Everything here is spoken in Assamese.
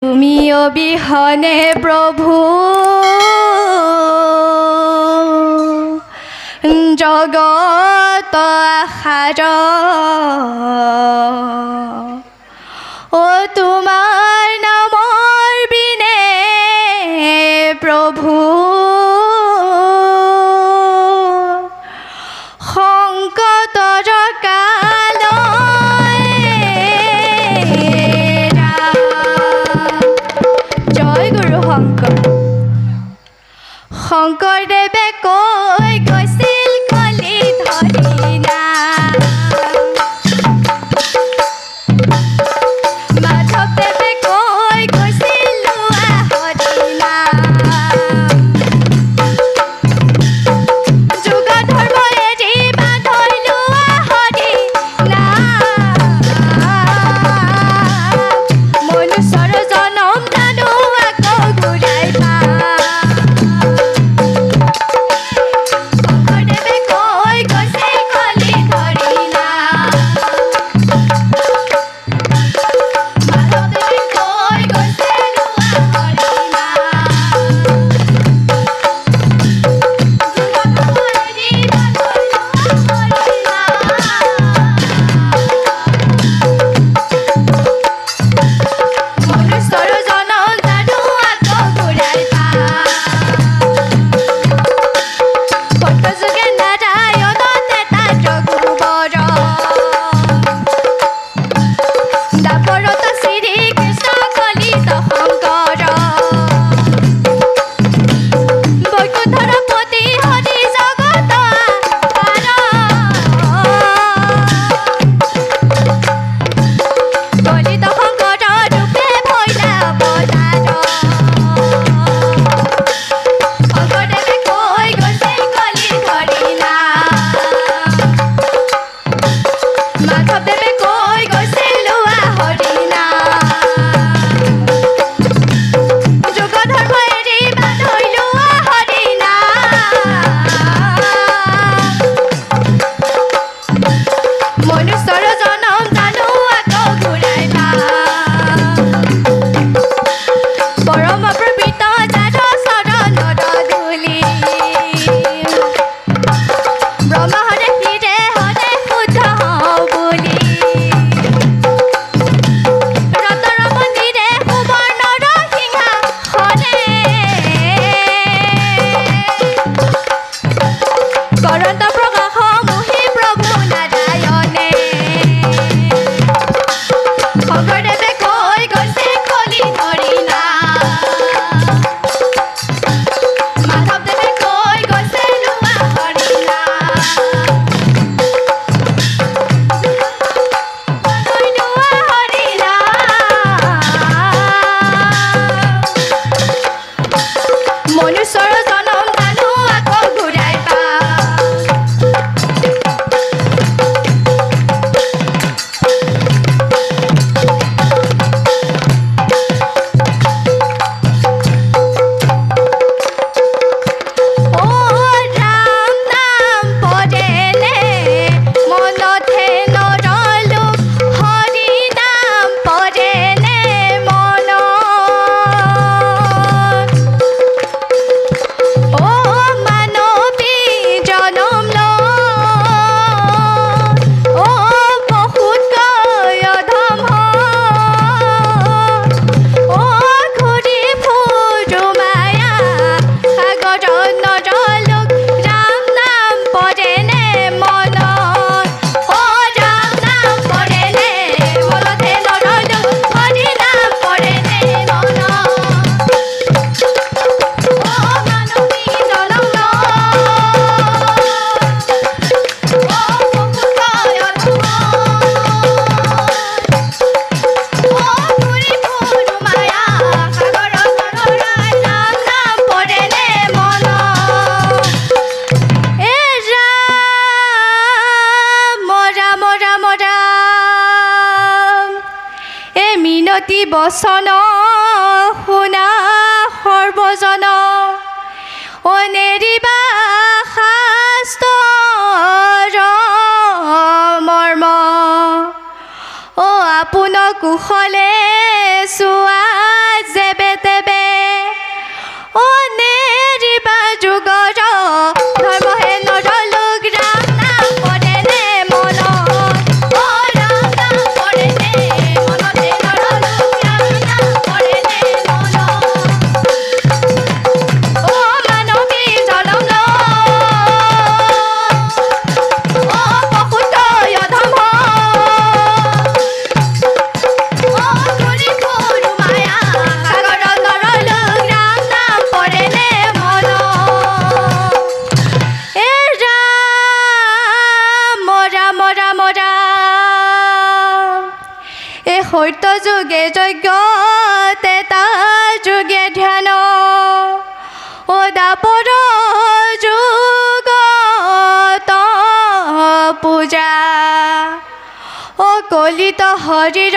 তুমি অবিহনে প্ৰভু জগত আশাৰ ও তোমাৰ নামৰ বিনে প্ৰভু সংকটৰ কালয় জয় গুৰু শংকৰদেৱে কৈ গৈছিল কলি ধৰি না মাধৱদেৱে কৈ গৈছিল লোৱা হৰিণা যুগ ধৰ্ম এৰি বান্ধৈ লোৱা হৰিণা মনুষ্যৰ জনম জানো আকৌ ঘূৰাই পা বচন শুনা সৰ্বজন অনেৰিবা শাস্ত্ৰৰ মৰ্ম অ আপোন কুশলে চোৱা যুগৰ ধৰ্মহে নৰলোক ৰাম নাম পৰেনে মনত অ ৰাম নাম পৰেনে মনতে নৰলোক ৰাম নাম পৰেনে মনত অ মানৱী জনম অ পশুতয় ধৰ্ম অ ধৰি সৰু মায়া সাগৰ নৰলোক ৰাম নাম পৰেনে মনত এ ৰাম ৰাম ৰাম ৰাম এ সত্য যুগে যজ্ঞ তেতা যুগে ধ্যান ও দাপৰ যুগত পূজা ও কলিত হৰিৰ